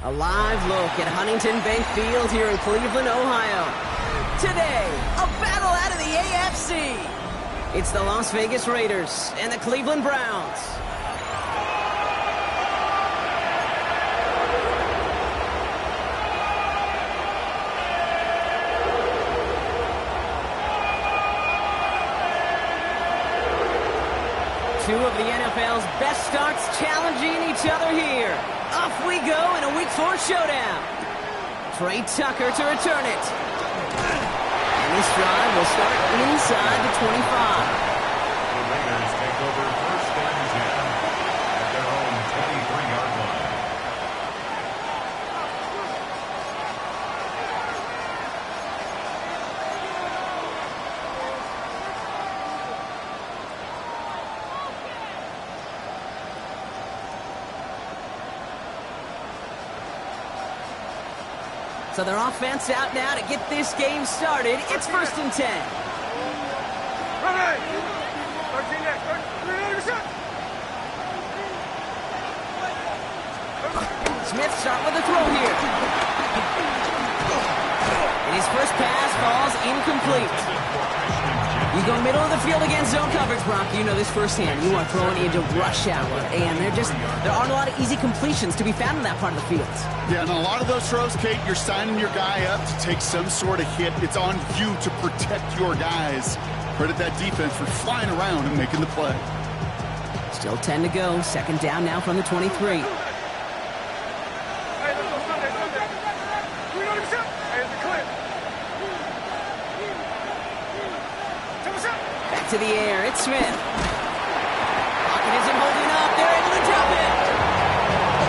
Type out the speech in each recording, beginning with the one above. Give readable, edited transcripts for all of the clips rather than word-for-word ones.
A live look at Huntington Bank Field here in Cleveland, Ohio. Today, a battle out of the AFC. It's the Las Vegas Raiders and the Cleveland Browns. Two of the NFL's best starts challenging each other here. Off we go in a Week 4 showdown. Trey Tucker to return it. And this drive will start inside the 25. The Raiders take over first and 10 at their own 23-yard line. So their offense out now to get this game started. It's first and 10. Smith start with a throw here. And his first pass falls incomplete. You go middle of the field against zone coverage, Brock. You know this firsthand. You are throwing into rush hour, and there aren't a lot of easy completions to be found in that part of the field. Yeah, and a lot of those throws, Kate, you're signing your guy up to take some sort of hit. It's on you to protect your guys. Credit that defense for flying around and making the play. Still 10 to go. Second down now from the 23. Back to the air. It's Smith. Pocket isn't holding up. They're able to drop it.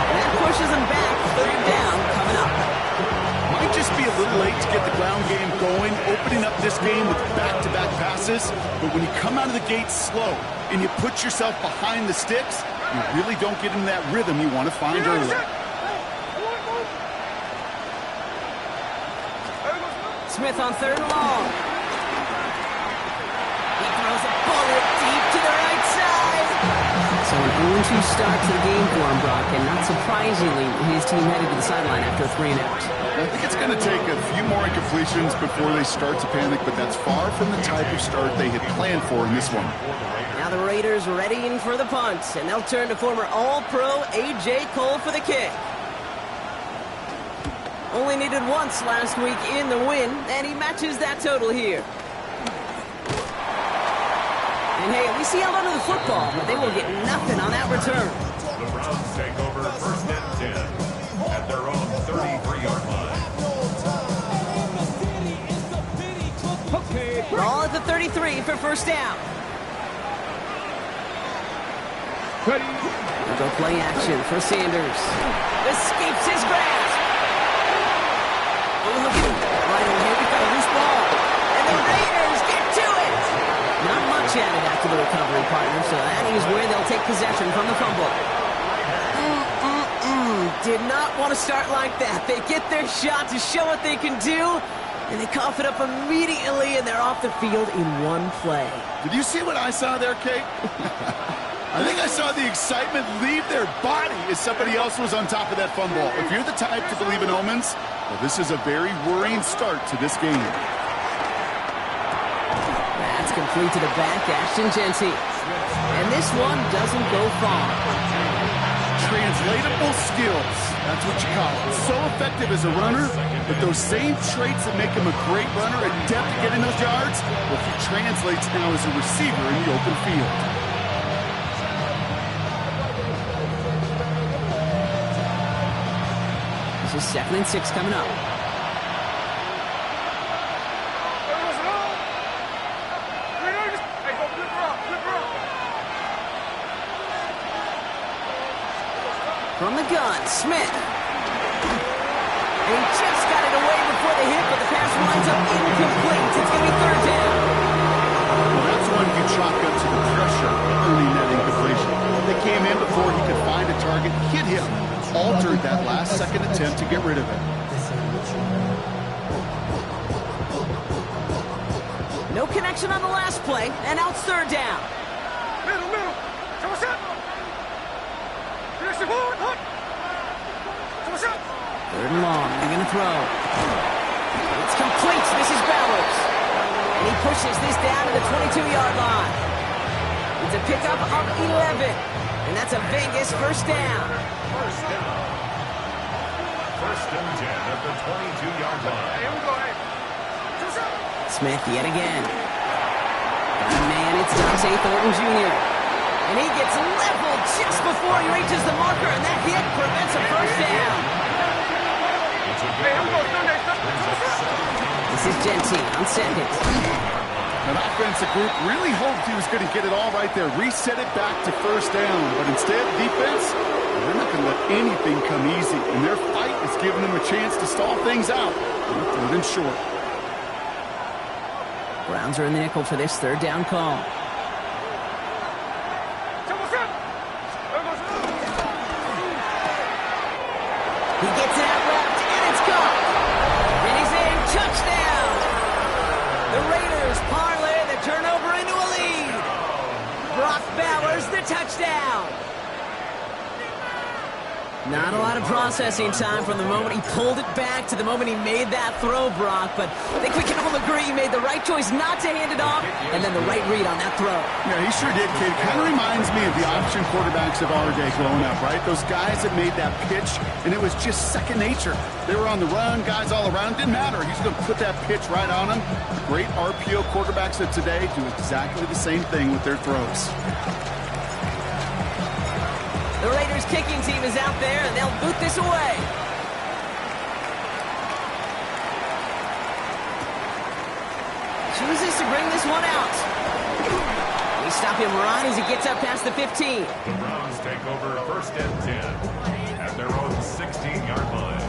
And that pushes them back. Third down coming up. Might just be a little late to get the ground game going, opening up this game with back-to-back passes. But when you come out of the gate slow and you put yourself behind the sticks, you really don't get into that rhythm you want to find early. Smith on third and long. He throws a bullet deep to the right side. So an 0-2 start to the game for him, Brock, and not surprisingly, his team headed to the sideline after a 3-and-out. I think it's going to take a few more incompletions before they start to panic, but that's far from the type of start they had planned for in this one. Now the Raiders readying for the punt, and they'll turn to former All-Pro A.J. Cole for the kick. Only needed once last week in the win, and he matches that total here. And hey, at least he held onto the football, but they will get nothing on that return. The Browns take over first and 10 at their own 33-yard line. Ball at the 33 for first down. They'll go play action for Sanders. Escapes his grasp. Oh, look at him. Right over here, we got a loose ball. And the Raiders get to it. Not much added after the recovery, partner, so that is where they'll take possession from the fumble. Did not want to start like that. They get their shot to show what they can do, and they cough it up immediately, and they're off the field in one play. Did you see what I saw there, Kate? I think I saw the excitement leave their body as somebody else was on top of that fumble. If you're the type to believe in omens, well, this is a very worrying start to this game. That's complete to the back, Ashton Jeanty. And this one doesn't go far. Translatable skills. That's what you call it. So effective as a runner, but those same traits that make him a great runner, adept at getting those yards, well, he translates now as a receiver in the open field. This is 2nd and 6 coming up. From the gun, Smith. And he just got it away before the hit, but the pass winds up incomplete. It's going to be third down. Well, that's one you chalk up to the pressure earning that incompletion. They came in before he could find a target, hit him, altered that last-second attempt to get rid of it. No connection on the last play, and now it's third down. Middle. Come on, set. Finish the forward. Come on, set. Third and long. They're going to throw. It's complete. This is Bowers. And he pushes this down to the 22-yard line. It's a pickup of 11. And that's a Vegas first down. First and 10 at the 22-yard line. Smith yet again. Man, it's Dante Thornton Jr. And he gets leveled just before he reaches the marker, and that hit prevents a first down. This is Genty on second. An offensive group really hoped he was going to get it all right there, reset it back to first down, but instead, defense, they're not going to let anything come easy, and their fight is giving them a chance to stall things out. Third and short. Browns are in the nickel for this third down call. He gets it out left, and it's gone. And he's in. Touchdown. The Raiders parlay the turnover into a lead. Brock Bowers, the touchdown. Not a lot of processing time from the moment he pulled it back to the moment he made that throw, Brock. But I think we can all agree he made the right choice not to hand it off, and then the right read on that throw. Yeah, he sure did, kid. Kind of reminds me of the option quarterbacks of our day growing up, right? Those guys that made that pitch, and it was just second nature. They were on the run, guys all around. Didn't matter. He's going to put that pitch right on them. The great RPO quarterbacks of today do exactly the same thing with their throws. The Raiders kicking team is out there, and they'll boot this away. Chooses to bring this one out. We stop him right as he gets up past the 15. The Browns take over first and 10 at their own 16-yard line.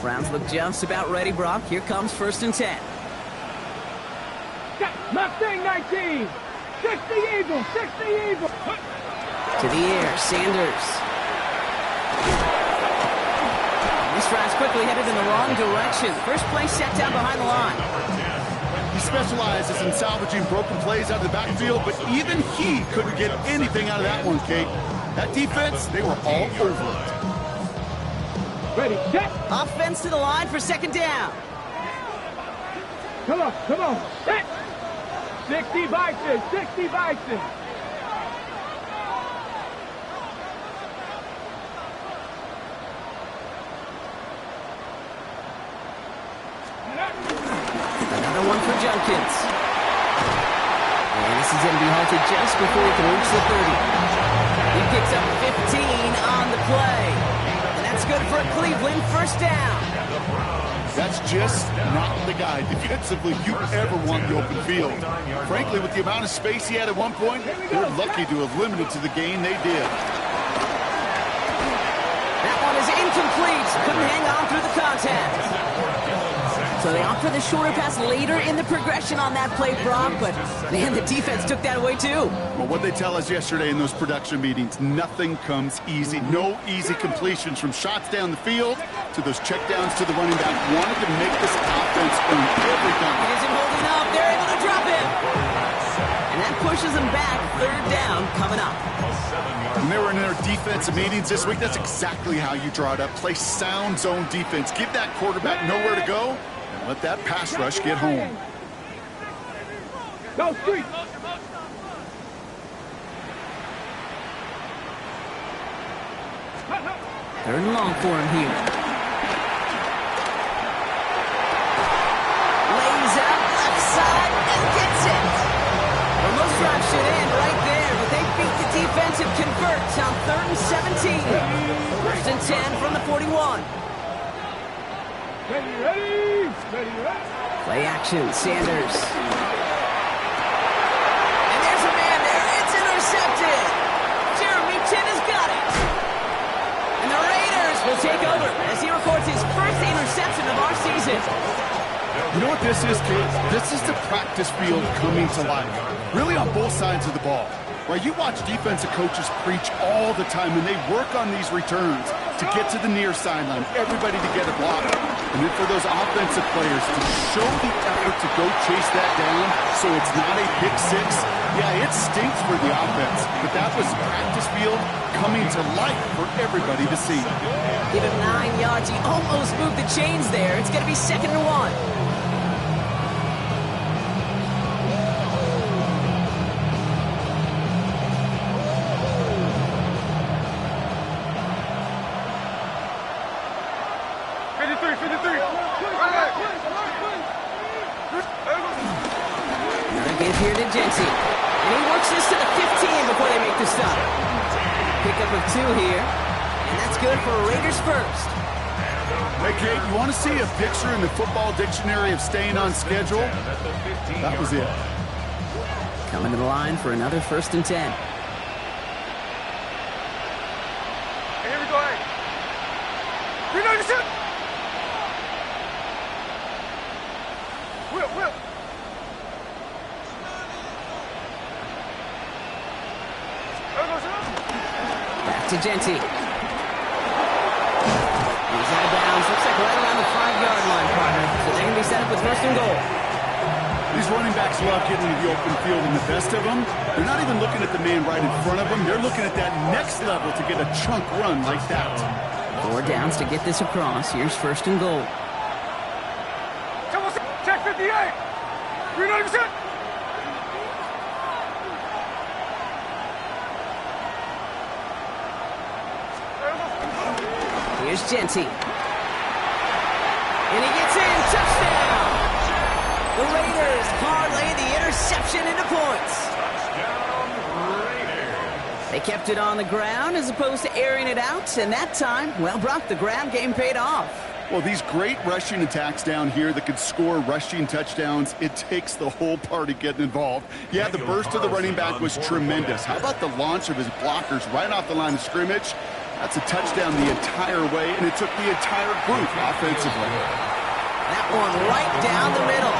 Browns look just about ready, Brock. Here comes first and 10. Mustang 19! 60 Eagle! 60 Eagle! To the air, Sanders. This drive's quickly headed in the wrong direction. First play set down behind the line. He specializes in salvaging broken plays out of the backfield, but even he couldn't get anything out of that one, Kate. That defense, they were all over it. Ready, set! Offense to the line for second down. Come on, set! 60 Bison, 60 Bison! Another one for Junkins. And this is going to be halted just before he can reach the 30. He picks up 15 on the play. And that's good for a Cleveland first down. That's just not the guy defensively you ever want the open field. Frankly, with the amount of space he had at one point, they're lucky to have limited to the gain they did. That one is incomplete. Couldn't hang on through the contact. So they opt for the shorter pass later in the progression on that play, Brock, but man, the defense took that away too. Well, what they tell us yesterday in those production meetings, nothing comes easy. No easy completions from shots down the field to those checkdowns to the running back. Wanted to make this offense earn everything. He isn't holding up. They're able to drop him. And that pushes them back. Third down coming up. When they were in their defensive meetings this week, that's exactly how you draw it up. Play sound zone defense. Give that quarterback nowhere to go. Let that pass rush get home. Go street! Third and long for him here. Lays out left side and gets it. Well, most drives should end right there, but they beat the defensive converts on 3rd and 17. First and 10 from the 41. Ready! Play action, Sanders. And there's a man there. It's intercepted. Jeremy Tinn has got it. And the Raiders will take over as he records his first interception of our season. You know what this is, kids? This is the practice field coming to life. Really on both sides of the ball. Right, you watch defensive coaches preach all the time, and they work on these returns to get to the near sideline, everybody together blocked. And then for those offensive players to show the effort to go chase that down so it's not a pick six, yeah, it stinks for the offense. But that was practice field coming to life for everybody to see. Give him 9 yards. He almost moved the chains there. It's going to be 2nd and 1. Here to Jency. And he works this to the 15 before they make the stop. Pickup of 2 here. And that's good for a Raiders first. Hey, Kate, you want to see a picture in the football dictionary of staying on schedule? That was it. Coming to the line for another 1st and 10. Hey, here we go, hey. Reload the shot. Will. Back to Jency. He's out of bounds. Looks like right around the 5-yard line, partner. So they're going to be set up with 1st and goal. These running backs love getting into the open field, and the best of them, they're not even looking at the man right in front of them. They're looking at that next level to get a chunk run like that. 4 downs to get this across. Here's 1st and goal. Check 58. Reload the shot. Here's Jency. And he gets in. Touchdown! The Raiders parlay the interception into points. They kept it on the ground as opposed to airing it out. And that time, well, Brock, the ground game paid off. Well, these great rushing attacks down here that could score rushing touchdowns, it takes the whole party getting involved. Yeah, the burst of the running back was tremendous. How about the launch of his blockers right off the line of scrimmage? That's a touchdown the entire way, and it took the entire group offensively. That one right down the middle.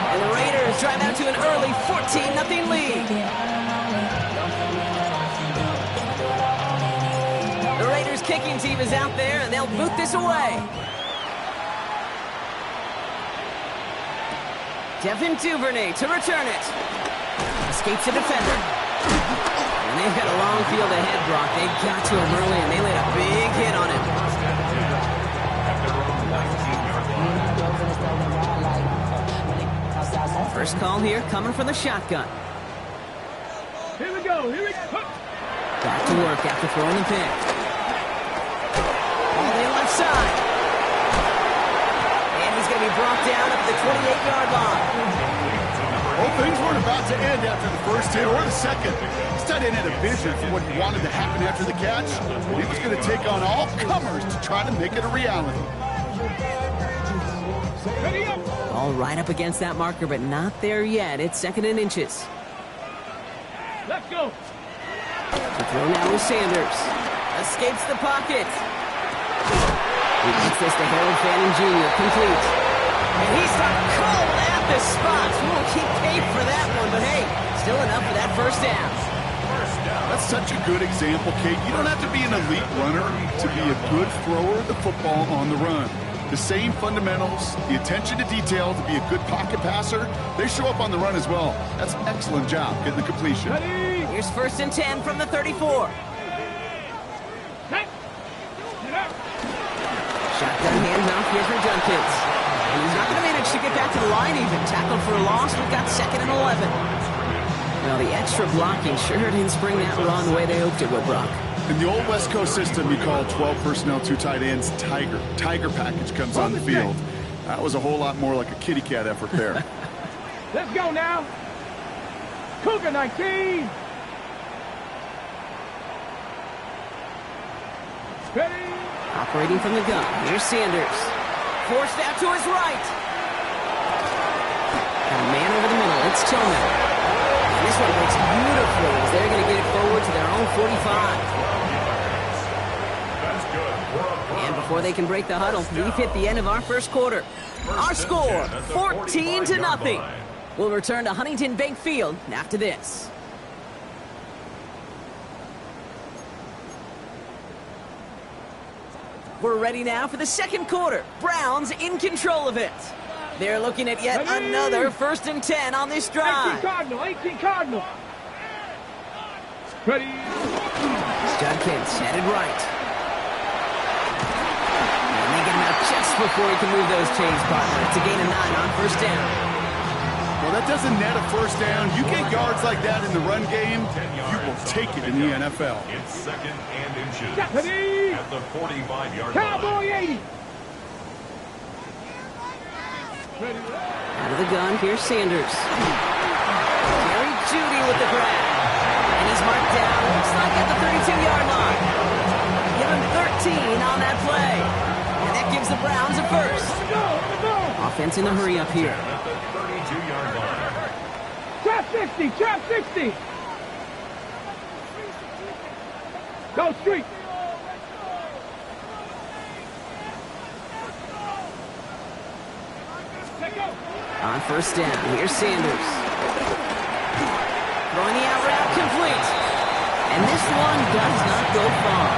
And the Raiders drive out to an early 14-0 lead. The Raiders kicking team is out there, and they'll boot this away. Devin Duvernay to return it. Escapes the defender. And they've got a long field ahead, Brock. They got to him early, and they laid a big hit on him. First call here coming from the shotgun. Here we go. Back to work after throwing the pick. All day left side. And he's going to be brought down up at the 28-yard line. Well, things weren't about to end after the first hit or the second. This tight end had a vision for what he wanted to happen after the catch. He was going to take on all comers to try to make it a reality. All right up against that marker, but not there yet. It's 2nd and inches. Let's go. To throw now is Sanders. Escapes the pocket. He gets this to Harold Fanning Jr. Complete. And he's not cold at the spot. We won't keep paid for that one, but hey, still enough for that 1st down. That's such a good example, Kate. You don't have to be an elite runner to be a good thrower of the football on the run. The same fundamentals, the attention to detail to be a good pocket passer, they show up on the run as well. That's an excellent job getting the completion. Here's 1st and 10 from the 34. Shotgun handoff here for Dunkins. And he's not going to manage to get back to the line even. Tackled for a loss. We've got 2nd and 11. Well, the extra blocking sure didn't spring that run the way they hoped it would, Brock. In the old West Coast system, you call 12 personnel, 2 tight ends, Tiger. Tiger package comes on the field. That was a whole lot more like a kitty cat effort there. Let's go now. Cougar 19. Ready. Operating from the gun. Here's Sanders. Forced out to his right. And a man over the middle. It's Tillman. And this one works beautifully as they're going to get it forward to their own 45. And before they can break the huddle, we've hit the end of our 1st quarter. Our score, 14-0. We'll return to Huntington Bank Field after this. We're ready now for the second quarter. Browns in control of it. They're looking at yet another 1st and 10 on this drive. 18 Cardinal. Ready. Judkins headed right. And they get him out just before he can move those chains, partner. It's a gain of 9 on 1st down. Well, that doesn't net a 1st down. You get yards like that in the run game, you will take it in the NFL. It's 2nd and inches Ready. at the 45-yard line. Cowboy 80. Ready. Out of the gun, here's Sanders. Jerry Jeudy with the grab. And he's marked down, looks like at the 32-yard line. Give him 13 on that play. And that gives the Browns a 1st. Offense in the hurry up here. At the 32-yard line. Trap 60. Trap 60. Go street. On 1st down, here's Sanders. Throwing the out route complete. And this one does not go far.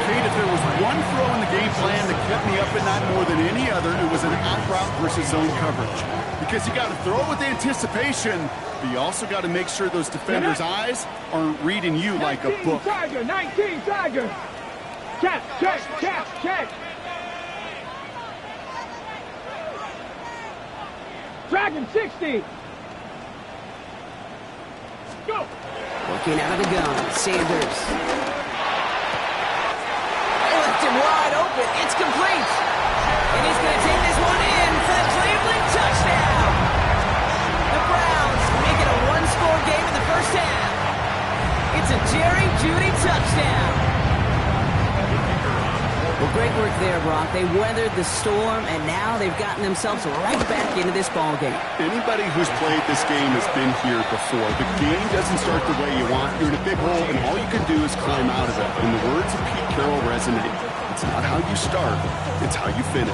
Kate, if there was one throw in the game plan that kept me up at night more than any other, it was an out route versus zone coverage. Because you got to throw with anticipation, but you also got to make sure those defenders' eyes aren't reading you like a book. 19 Tiger. Check. Dragon 60. Go. Looking out of the gun, Sanders. They left him wide open. It's complete. And he's going to take this one in for the Cleveland touchdown. The Browns make it a one-score game in the 1st half. It's a Jerry Jeudy touchdown. Well, great work there, Brock. They weathered the storm, and now they've gotten themselves right back into this ball game. Anybody who's played this game has been here before. The game doesn't start the way you want. You're in a big hole, and all you can do is climb out of it. And the words of Pete Carroll resonate. It's not how you start, it's how you finish.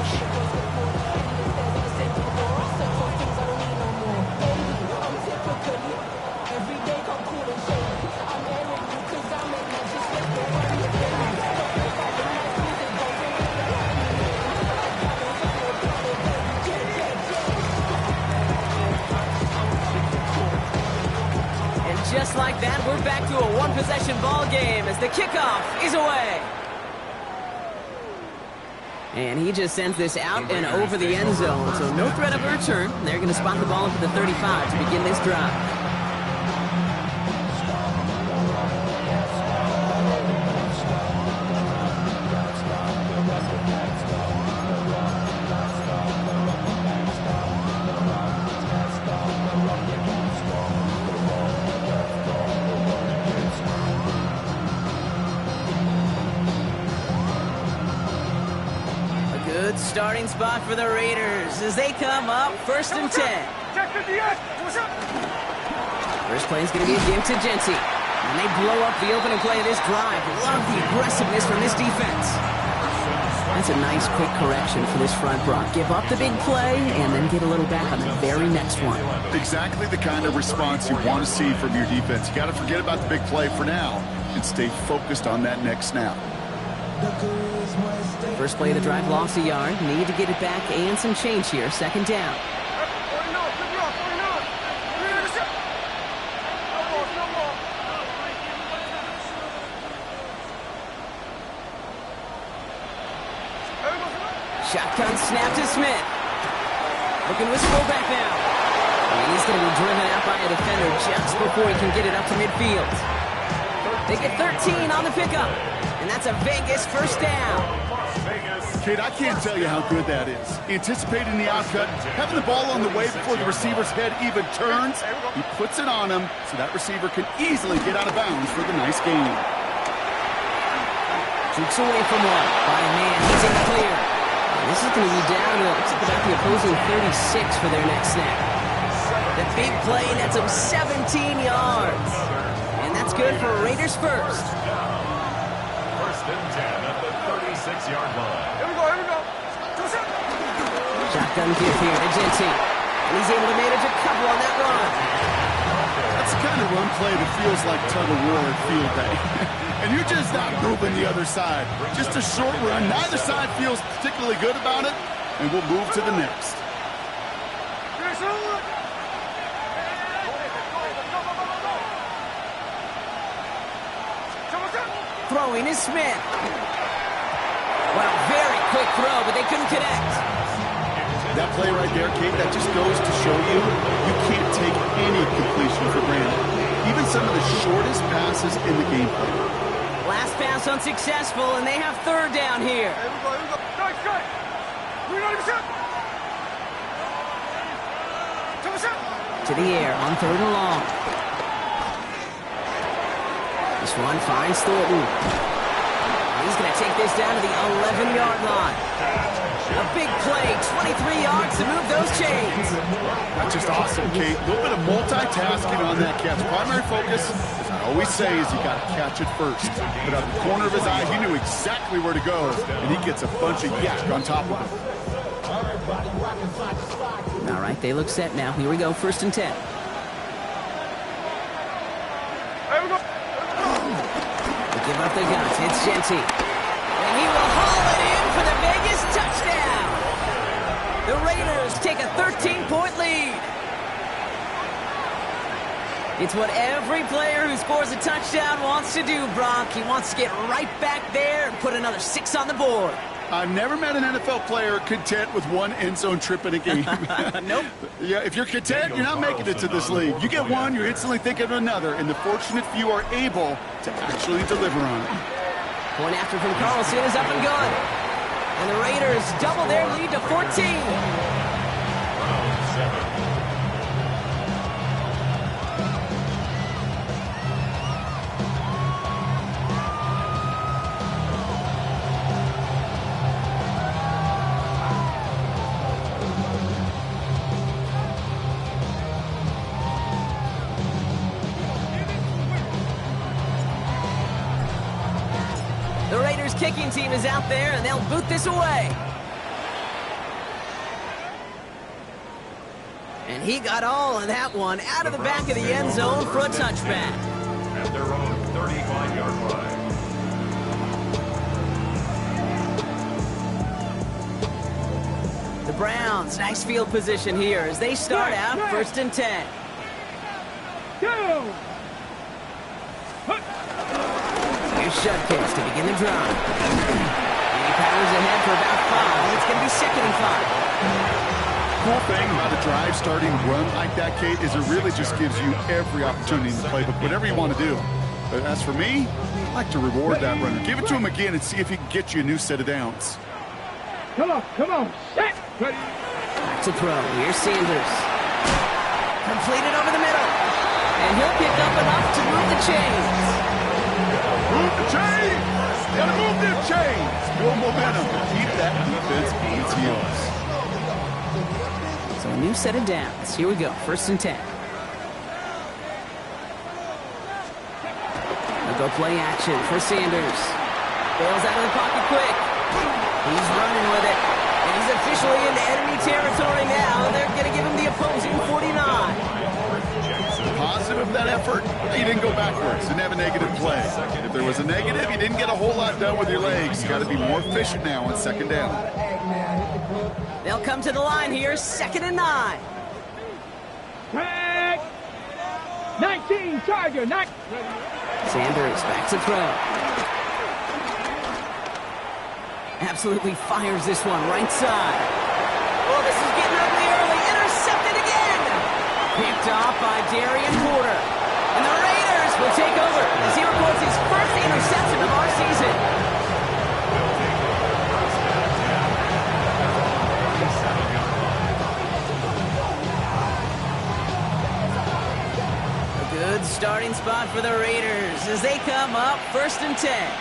Just like that, we're back to a one-possession ball game as the kickoff is away. And he just sends this out and over the end zone, so no threat of a return. They're going to spot the ball up at the 35 to begin this drive. Good starting spot for the Raiders as they come up 1st and 10. First play is going to be a give to Genty. And they blow up the opening play of this drive. Love the aggressiveness from this defense. That's a nice quick correction for this front, Brock. Give up the big play and then get a little back on the very next one. Exactly the kind of response you want to see from your defense. You got to forget about the big play for now and stay focused on that next snap. First play of the drive, lost a yard. Need to get it back and some change here. 2nd down. Shotgun snap to Smith. Looking to his fullback now. And he's going to be driven out by a defender just before he can get it up to midfield. They get 13 on the pickup. And that's a Vegas 1st down. Kate, I can't tell you how good that is. Anticipating the outcut, having the ball on the way before the receiver's head even turns. He puts it on him so that receiver can easily get out of bounds for the nice gain. Jukes away from one by a man. He's in the clear. And this is going to be down to about the opposing 36 for their next snap. The big play nets him 17 yards. And that's good for Raiders 1st. 1st and 10 at the 36-yard line. Shotgun give here to Genty. And he's able to manage a couple on that run. That's the kind of run play that feels like tug-of-war at field day. And you're just not moving the other side. Just a short run. Neither side feels particularly good about it, and we'll move to the next. Throwing is Smith. Wow, very quick throw, but they couldn't connect. That play right there, Kate, that just goes to show you can't take any completion for granted. Even some of the shortest passes in the game plan. Last pass unsuccessful, and they have third down here. To the air on third and long. This one finds Thornton. He's going to take this down to the 11-yard line. A big play, 23 yards to move those chains. That's just awesome, Kate. A little bit of multitasking on that catch. Primary focus, as I always say, is you got to catch it first. But out of the corner of his eye, he knew exactly where to go, and he gets a bunch of yak on top of him. All right, they look set now. Here we go, 1st and 10. They give up the guns. It's Genty. And he will haul it in for the Vegas touchdown. The Raiders take a 13-point lead. It's what every player who scores a touchdown wants to do, Brock. He wants to get right back there and put another 6 on the board. I've never met an NFL player content with one end zone trip in a game. Nope. Yeah, if you're content, you're not making it to this league. You get one, you're instantly thinking of another, and the fortunate few are able to actually deliver on it. Point after from Carlson is up and good. And the Raiders double their lead to 14. The Raiders kicking team is out there, and they'll boot this away. And he got all of that one out of the back of the end zone for a touchback. At their own 35-yard line. The Browns, nice field position here as they start out 1st and 10. Here's Shudkins to begin the drive. He powers ahead for about 5. It's going to be 2nd and 5. Cool thing about a drive starting run like that, Kate, is it really just gives you every opportunity in the playbook, whatever you want to do. But as for me, I like to reward that runner. Give it to him again and see if he can get you a new set of downs. Come on, set. Ready. Back to throw. Here's Sanders. Completed over the middle. And he'll pick up enough to move the chains. Move the chains! Gotta move them chains! Build momentum. Keep that defense on its heels. So a new set of downs. Here we go. 1st and 10. They'll go play action for Sanders. Bails out of the pocket quick. He's running with it. And he's officially into enemy territory now. They're going to give him the opposing 49. Positive of that effort, you didn't go backwards. Didn't have a negative play. If there was a negative, you didn't get a whole lot done with your legs. You got to be more efficient now on 2nd down. They'll come to the line here, 2nd and 9. Tag. 19, Charger. Sanders back to throw. Absolutely fires this one right side. Oh, this is getting ugly early. Intercepted again. Picked off by Darian Porter. And the Raiders will take over as he records his first interception of our season. A good starting spot for the Raiders as they come up 1st and 10.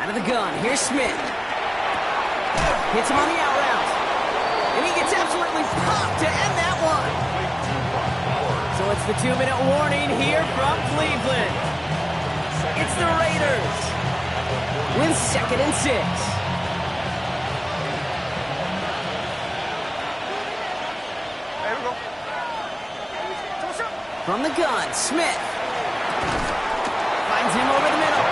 Out of the gun, here's Smith. Hits him on the out route. And he gets absolutely popped to end that one. So it's the 2-minute warning here from Cleveland. It's the Raiders with 2nd and 6. From the gun, Smith. Finds him over the middle.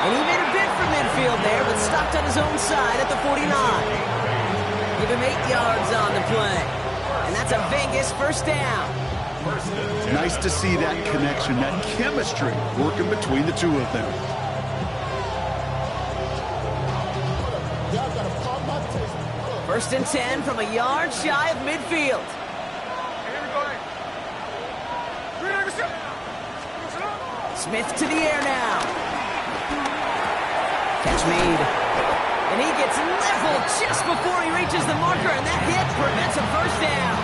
And he made a bid for midfield there, but stopped on his own side at the 49. Give him 8 yards on the play. And that's a Vegas first down. Nice to see that connection, that chemistry working between the two of them. First and 10 from a yard shy of midfield. Smith to the air now. Catch made. And he gets leveled just before he reaches the marker, and that hit prevents a first down.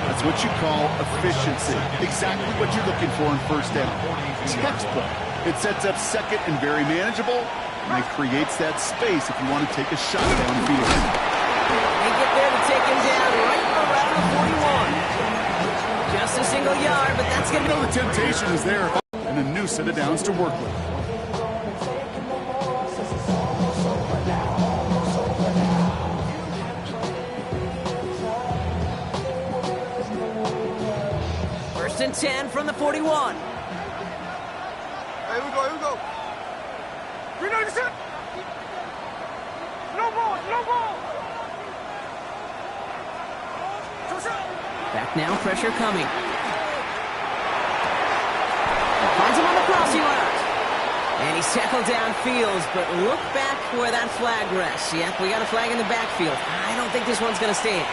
That's what you call efficiency. Exactly what you're looking for in first down. Textbook. It sets up second and very manageable, and it creates that space if you want to take a shot downfield. They get there to take him down right around the 41. Just a single yard, but that's going to You know the temptation is there, and a new set of downs to work with. First and 10 from the 41. Here we go. No ball. Back now, pressure coming. Finds him on the crossing route. And he's tackled downfield, but look back where that flag rests. Yep, we got a flag in the backfield. I don't think this one's going to stand.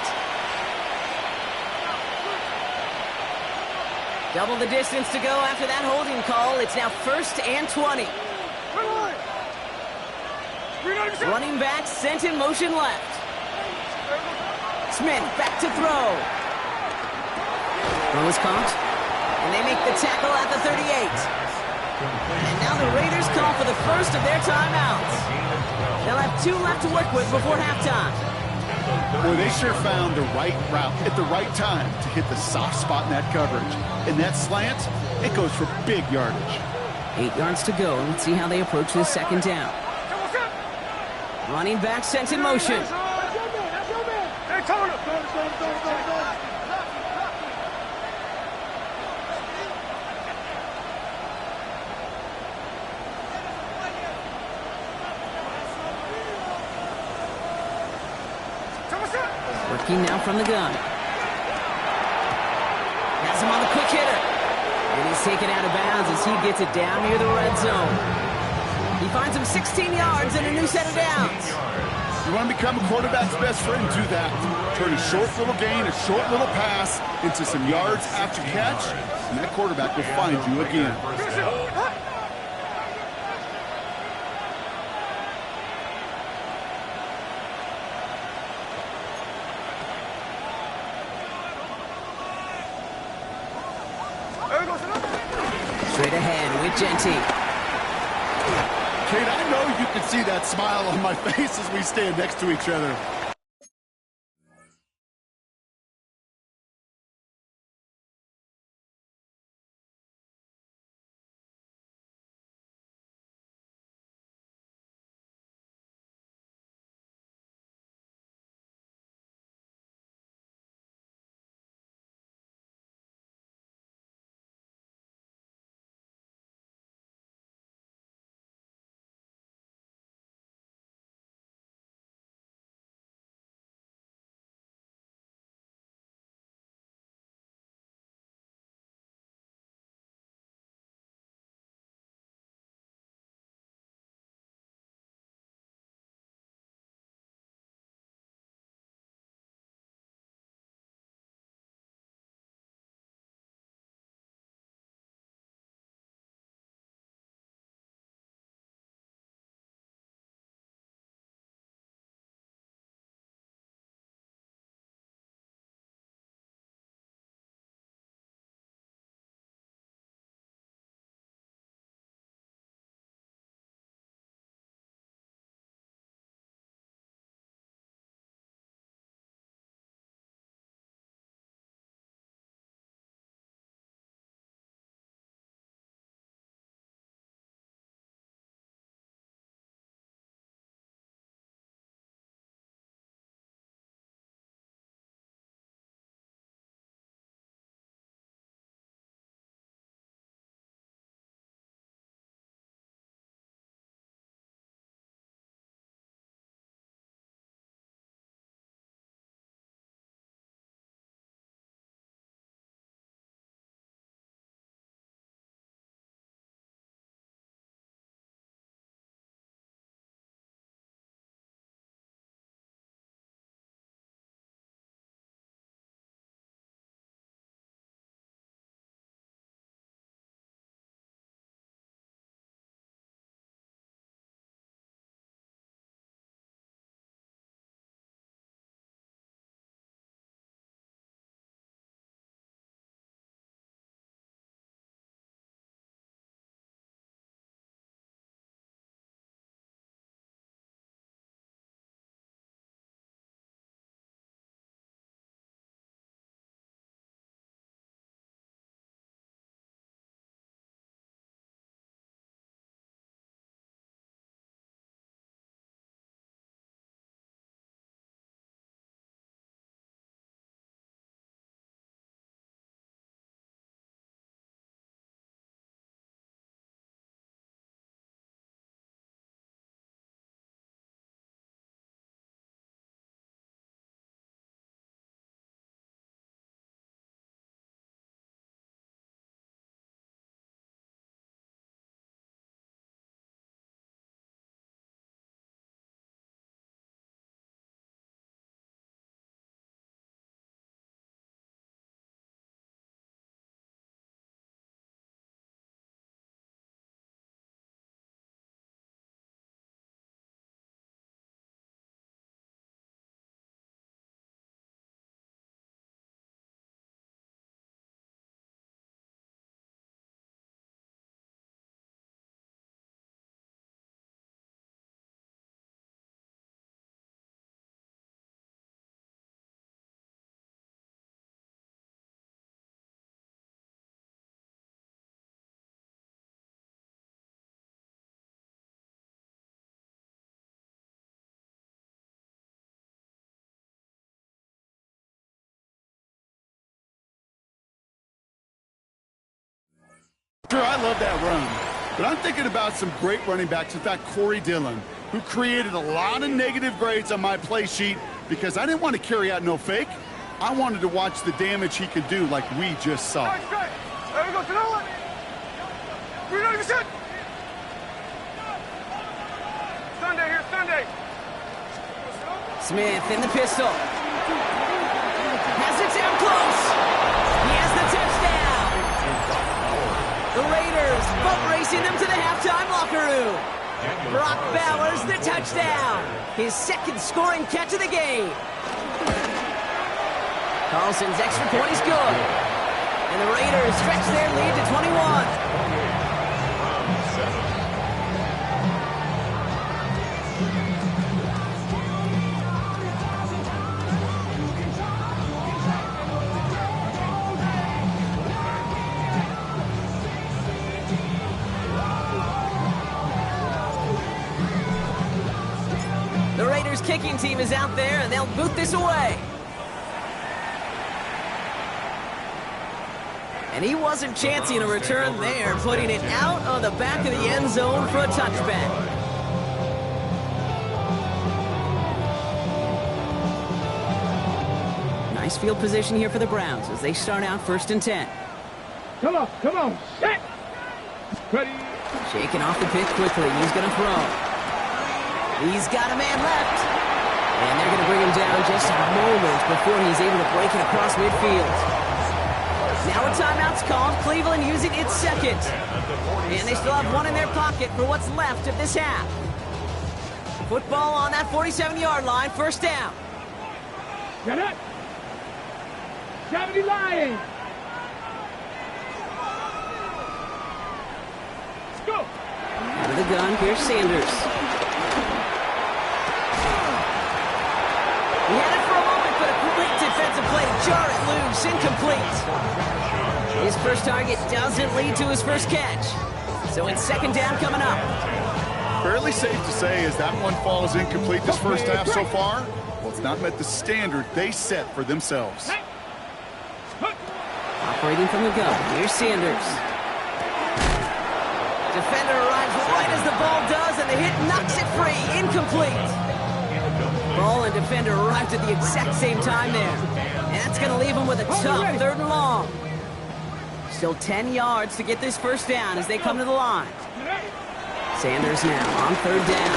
Double the distance to go after that holding call. It's now first and 20. Running back sent in motion left. Smith back to throw. Throw is caught. And they make the tackle at the 38. And now the Raiders call for the first of their timeouts. They'll have 2 left to work with before halftime. Boy, they sure found the right route at the right time to hit the soft spot in that coverage. And that slant, it goes for big yardage. 8 yards to go. Let's see how they approach this second down. Running back sent in motion. Working now from the gun. Has him on the quick hitter. And he's taken out of bounds as he gets it down near the red zone. He finds him 16 yards and a new set of downs. You want to become a quarterback's best friend, do that. Turn a short little gain, a short little pass into some yards after catch, and that quarterback will find you again. Straight ahead with Jeanty. Kate, I know you can see that smile on my face as we stand next to each other. Sure, I love that run. But I'm thinking about some great running backs. In fact, Corey Dillon, who created a lot of negative grades on my play sheet because I didn't want to carry out no fake. I wanted to watch the damage he could do like we just saw. There we go, to the one. Reload your shot. Sunday here, Sunday. Smith in the pistol. Has it down close. He has the touchdown. The Raiders boat racing them to the halftime locker room. Brock Bowers the touchdown. His second scoring catch of the game. Carlson's extra point is good. And the Raiders stretch their lead to 21. The Raiders kicking team is out there, and they'll boot this away. And he wasn't chancing a return there, putting it out on the back of the end zone for a touchback. Nice field position here for the Browns as they start out 1st and 10. Come on, set. Ready. Shaking off the pick quickly. He's going to throw. He's got a man left. And they're going to bring him down just moments before he's able to break it across midfield. Now a timeout's called. Cleveland using its second. And they still have one in their pocket for what's left of this half. Football on that 47-yard line. 1st down. Get it. 70 Lions. Let's go. Out of the gun, here's Sanders. He had it for a moment, but a quick defensive play to jar it loose. Incomplete. His first target doesn't lead to his first catch. So it's 2nd down coming up. Fairly safe to say as that one falls incomplete this first half so far, well, it's not met the standard they set for themselves. Operating from the gun, here's Sanders. Defender arrives right as the ball does, and the hit knocks it free. Incomplete. Ball and defender arrived at the exact same time there. And that's going to leave him with a tough 3rd and long. Still 10 yards to get this 1st down as they come to the line. Sanders now on 3rd down.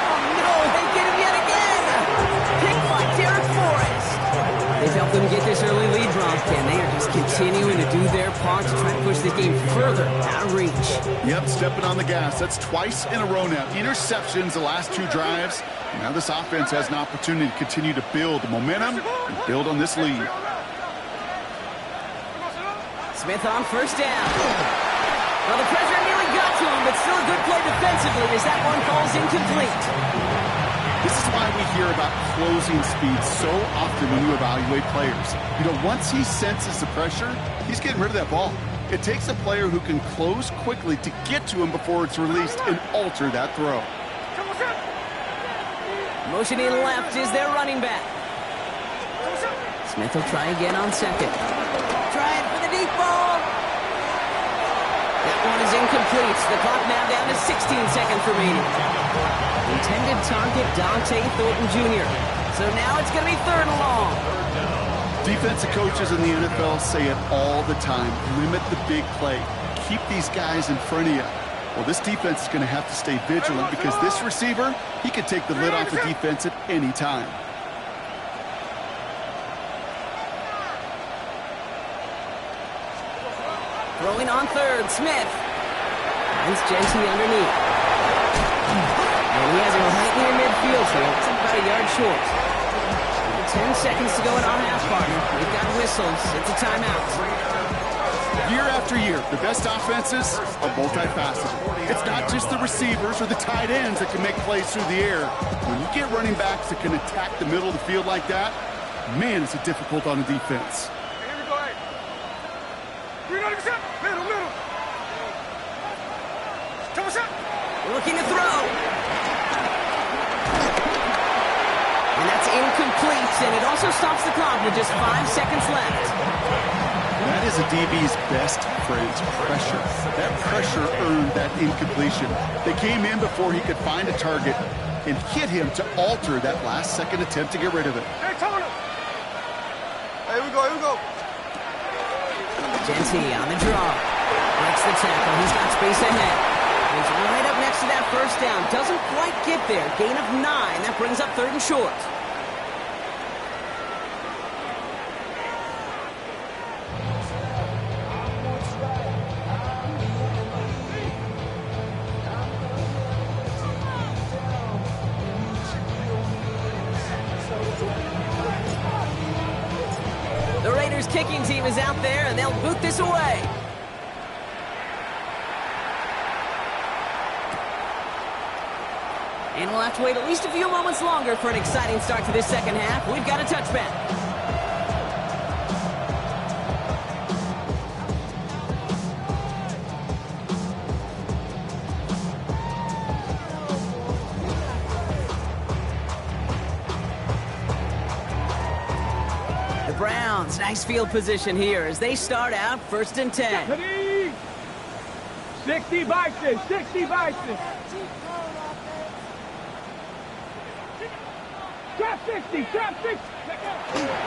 Oh no, they get him yet again! Picked by Derek Forrest. They've helped them get this early lead, Bronk, and they are just continuing to do their part to try to push the game further out of reach. Yep, stepping on the gas. That's twice in a row now. Interceptions the last 2 drives. And now this offense has an opportunity to continue to build the momentum and build on this lead. Smith on 1st down. Well, the pressure nearly got to him, but still a good play defensively as that one falls incomplete. This is why we hear about closing speed so often when you evaluate players. You know, once he senses the pressure, he's getting rid of that ball. It takes a player who can close quickly to get to him before it's released and alter that throw. Motioning left is their running back. Smith will try again on 2nd. Trying for the deep ball. That one is incomplete. The clock now down to 16 seconds remaining. Intended target Dante Thornton Jr. So now it's going to be 3rd and long. Defensive coaches in the NFL say it all the time. Limit the big play. Keep these guys in front of you. Well, this defense is going to have to stay vigilant because this receiver, he can take the lid off the defense at any time. Throwing on 3rd, Smith. Finds Genty underneath. And he has it right near midfield, so it's about a yard short. 10 seconds to go in our half, partner. We've got whistles. It's a timeout. Year after year, the best offenses are multifaceted. It's not just the receivers or the tight ends that can make plays through the air. When you get running backs that can attack the middle of the field like that, man, is it difficult on a defense. Here we go, hey. Middle. Come on, shot. Looking to throw. And that's incomplete, and it also stops the clock with just 5 seconds left. That is a DB's best friend, pressure. That pressure earned that incompletion. They came in before he could find a target and hit him to alter that last-second attempt to get rid of it. Hey, Tony! Here we go, here we go. Jeanty on the draw. Breaks the tackle. He's got space ahead. He's right up next to that first down. Doesn't quite get there. Gain of 9. That brings up 3rd and short. The Raiders kicking team is out there, and they'll boot this away. And we'll have to wait at least a few moments longer for an exciting start to this second half. We've got a touchback. The Browns, nice field position here as they start out 1st and 10. 60 Bison, 60 Bison. Trap 60, trap 60.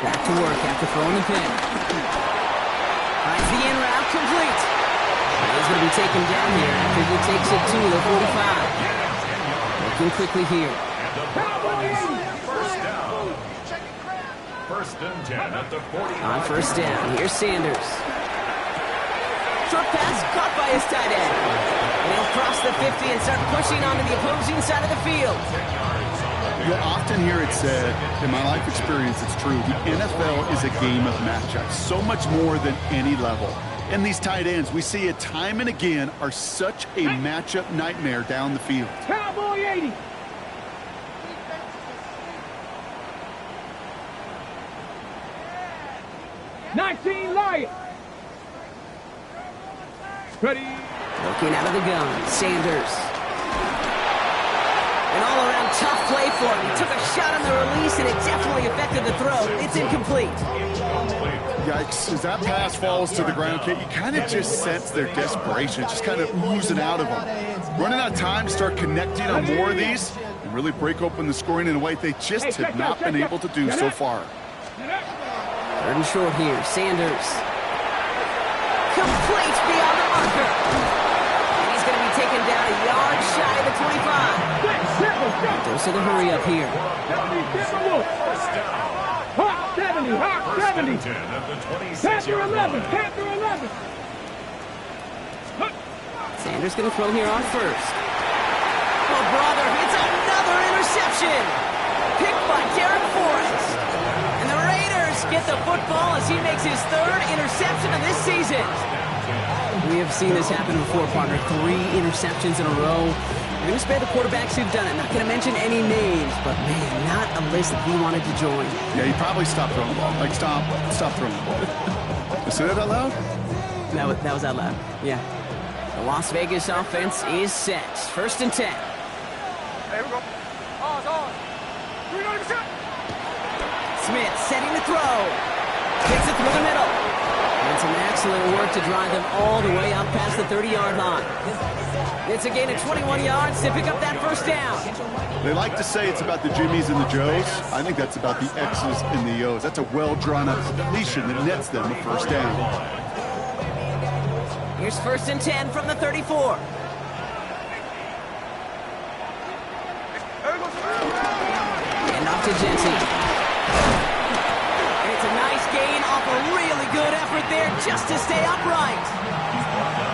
Back to work after throwing the pin. Finds the in route, complete. He's going to be taken down here after he takes it to the 45. Looking quickly here. First and 10 at the 40. On 1st down, here's Sanders. Short pass caught by his tight end. And he'll cross the 50 and start pushing onto the opposing side of the field. You'll often hear it said, in my life experience, it's true, the NFL is a game of matchups, so much more than any level. And these tight ends, we see it time and again, are such a matchup nightmare down the field. Cowboy 80. Lion. Ready. Looking out of the gun, Sanders. An all-around tough play for him. He took a shot on the release, and it definitely affected the throw. It's incomplete. Yikes. As that pass falls to the ground, you kind of just sense their desperation, just kind of oozing out of them. Running out of time to start connecting on more of these and really break open the scoring in a way they just have not been able to do so far. 3rd and short here, Sanders. Complete beyond the marker. And he's going to be taken down a yard shy of the 25. Dose of the hurry up here. 70, hot 70. Panther 11, Panther 11. Sanders going to throw here on 1st. Oh, brother, it's another interception. Picked by Derek Forrest. And the Raiders get the football as he makes his 3rd interception of this season. We have seen this happen before, partner. 3 interceptions in a row. We're going to spare the quarterbacks who've done it. Not going to mention any names, but man, not a list that he wanted to join. Yeah, he probably stopped throwing the ball. Like, stop throwing the ball. You say that out loud? That was out loud, yeah. The Las Vegas offense is set. 1st and 10. Here we go. On. Smith setting the throw. Takes it through the middle. And some excellent work to drive them all the way up past the 30-yard line. It's a gain of 21 yards to pick up that 1st down. They like to say it's about the Jimmies and the Joes. I think that's about the X's and the O's. That's a well-drawn-up completion that nets them a 1st down. Here's 1st and 10 from the 34. And off to Jeanty. And it's a nice gain off a really good effort there just to stay upright.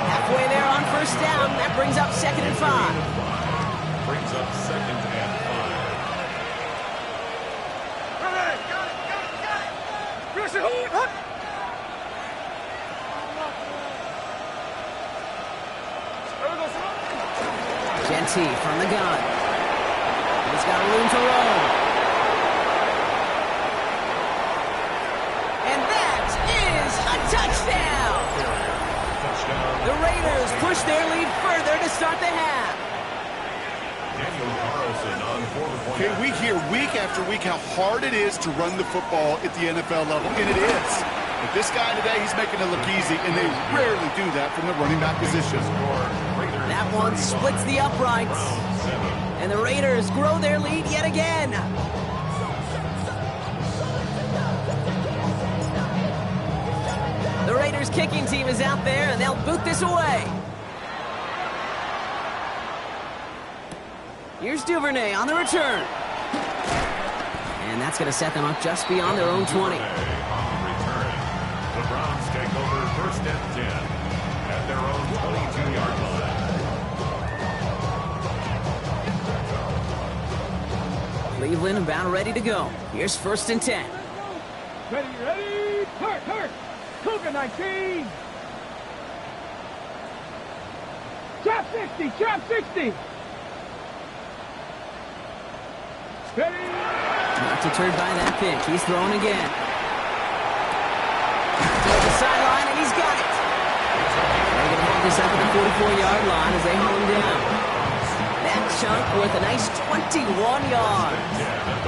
Halfway there on 1st down. That brings up 2nd and 5. Brings up 2nd and 5. Jeanty from the gun. He's got room to roll. And that is a touchdown. The Raiders push their lead further to start the half. Daniel Carlson on 4-point. Okay, we hear week after week how hard it is to run the football at the NFL level, and it is. But this guy today, he's making it look easy, and they rarely do that from the running back position. That one splits the uprights. And the Raiders grow their lead yet again. The Raiders kicking team is out there, and they'll boot this away. Here's Duvernay on the return. And that's going to set them up just beyond their own 20. On return, the Browns take over first and 10 at their own 22-yard line. Cleveland about ready to go. Here's first and 10. Ready, ready, hurt. Cougar 19. Trap 60. Ready. Not deterred by that pitch. He's throwing again. To the sideline, and he's got it. They're going to have this up at the 44-yard line as they haul him down. That chunk worth a nice 21 yards.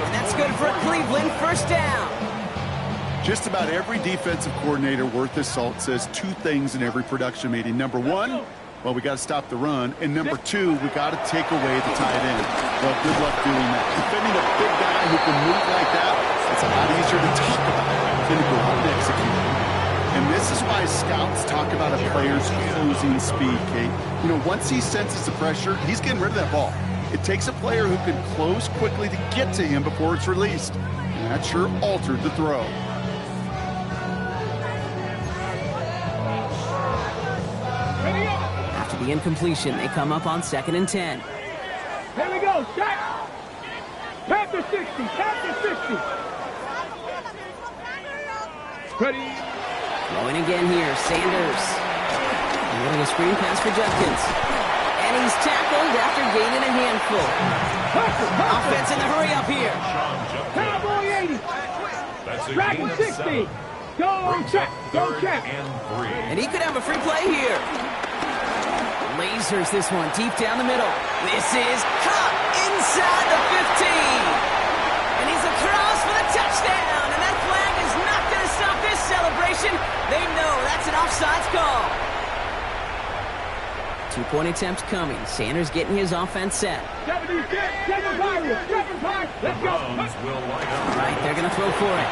And that's good for Cleveland. First down. Just about every defensive coordinator worth his salt says two things in every production meeting. Number one, well, we got to stop the run. And number two, we got to take away the tight end. Well, good luck doing that. Defending a big guy who can move like that, it's a lot easier to talk about than to go out and execute. And this is why scouts talk about a player's closing speed, Kate. You know, once he senses the pressure, he's getting rid of that ball. It takes a player who can close quickly to get to him before it's released. And that sure altered the throw. After the incompletion, they come up on second and 10. Here we go, shot. Panther 60. Ready. Going again here, Sanders. Getting a screen pass for Judkins. And he's tackled after gaining a handful. Offense in the hurry up here. Cowboy 80. That's a Dragon gain of 60. 7. Go check. And 3. And he could have a free play here. Lasers this one deep down the middle. This is caught inside the 15. And he's across for the touchdown. And that flag is not going to stop this celebration. They know that's an offsides call. 2-point attempt coming. Sanders getting his offense set. 76. Let's go. Will line up. Right, they're going to throw for it.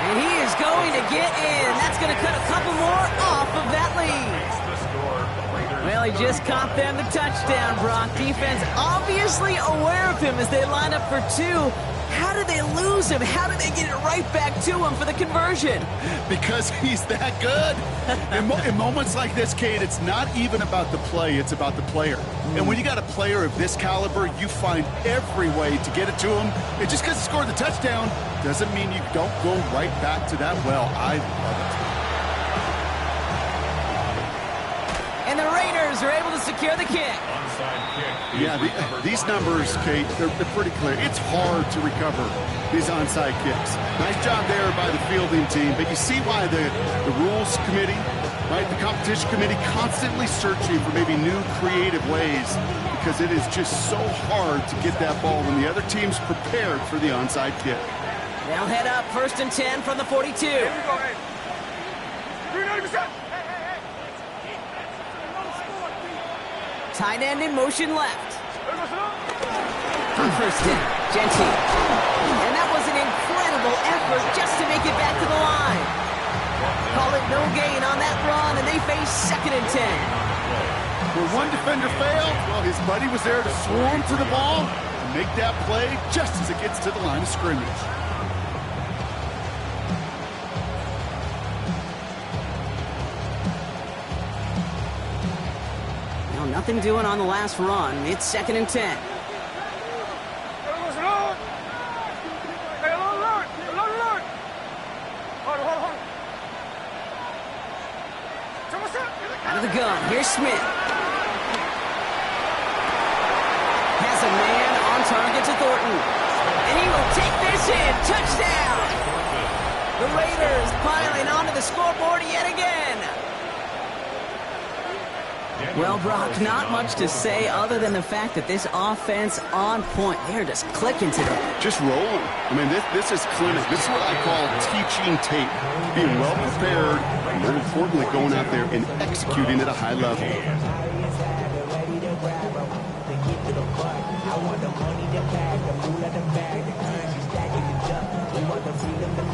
And he is going to get in. That's going to cut a couple more off of that lead. The score, the Raiders. Well, he just caught them the touchdown, Brock. Defense obviously aware of him as they line up for two. How did they lose him? How did they get it right back to him for the conversion? Because he's that good. In moments like this, Kate, it's not even about the play, it's about the player. And when you got a player of this caliber, you find every way to get it to him. And just because he scored the touchdown doesn't mean you don't go right back to that well. I love it. And the Raiders are able to secure the kick. Onside kick. Yeah, these numbers, Kate, they're pretty clear. It's hard to recover these onside kicks. Nice job there by the fielding team, but you see why the rules committee, right, the competition committee constantly searching for maybe new creative ways because it is just so hard to get that ball when the other team's prepared for the onside kick. They'll head up first and 10 from the 42. Here we go, hey. 390%. Tight end in motion left. On first down, Genty. And that was an incredible effort just to make it back to the line. Call it no gain on that run, and they face second and 10. When one defender failed, well, his buddy was there to swarm to the ball and make that play just as it gets to the line of scrimmage. Nothing doing on the last run. It's second and 10. Out of the gun. Here's Smith. Has a man on target to Thornton. And he will take this in. Touchdown! The Raiders piling onto the scoreboard yet again. Well, Brock, not much to say other than the fact that this offense on point. They're just clicking today. Just rolling. I mean, this is clinic. This is what I call teaching tape. Being well prepared, and more importantly, going out there and executing at a high level.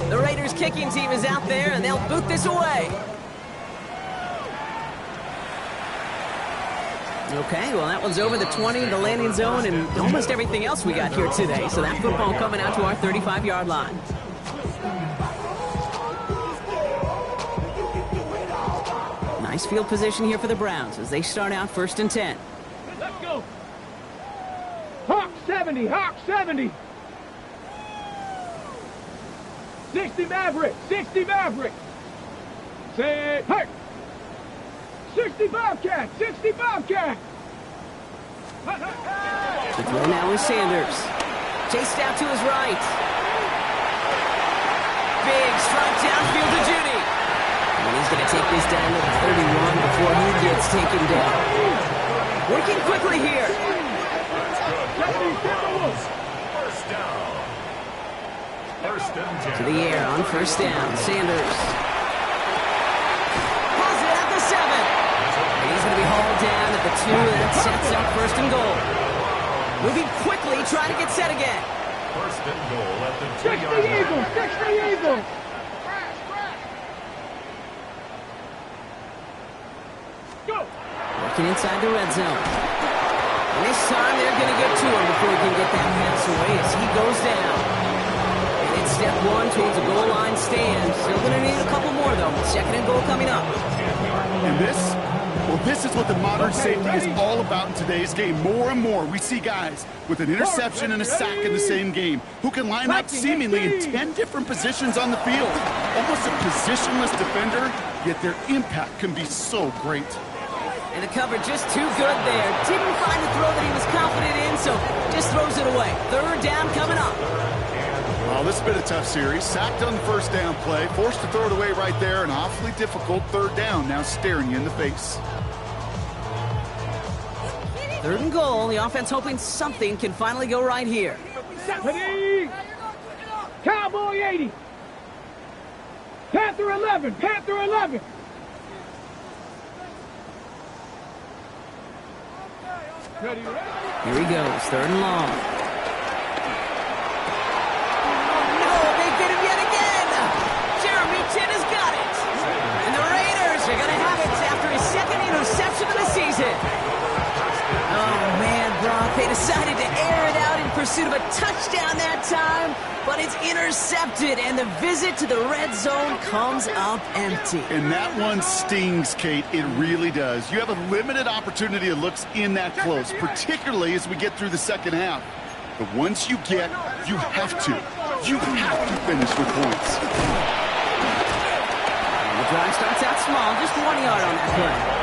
The Raiders kicking team is out there, and they'll boot this away. Okay, well, that one's over the 20, the landing zone, and almost everything else we got here today. So that football coming out to our 35-yard line. Nice field position here for the Browns as they start out 1st and 10. Let's go. Hawk 70, Hawk 70. 60 Maverick, 60 Maverick. Say, hey. 60 Bobcat, 60 Bobcat. The throw now is Sanders. Chased out to his right. Big strike downfield to Judy. And he's going to take this down to the 31 before he gets taken down. Working quickly here. First down. 1st and 10. To the air on 1st down. Sanders. Pulls it at the 7. And he's going to be hauled down at the 2. That sets up 1st and goal. Moving quickly, trying to get set again. 1st and goal at the 60 2-yard line. Eagles, 60 Eagles. Go. Working inside the red zone. And this time they're going to get to him before he can get that pass away as he goes down. And it's step 1 towards a goal line stand. Still going to need a couple more, though. 2nd and goal coming up. And this is what the modern safety is all about in today's game. More and more, we see guys with an interception and a sack in the same game who can line up seemingly in 10 different positions on the field. Almost a positionless defender, yet their impact can be so great. And the cover just too good there. Didn't find the throw that he was confident in, so just throws it away. 3rd down coming up. Well, this has been a tough series. Sacked on the 1st down play, forced to throw it away right there. An awfully difficult 3rd down now staring you in the face. 3rd and goal. The offense hoping something can finally go right here. 70. Cowboy 80. Panther 11, Panther 11. Ready, ready. Here he goes. 3rd and long. No, they get him yet again. Jeremy Chin has got it. And the Raiders are going to have it after his 2nd interception of the season. Oh, man, Brock, they decided to air it out in pursuit of a touchdown that time, but it's intercepted, and the visit to the red zone comes up empty. And that one stings, Kate. It really does. You have a limited opportunity that looks in that close, particularly as we get through the 2nd half. But once you get, you have to finish with points. And the drive starts out small, just 1 yard on that play.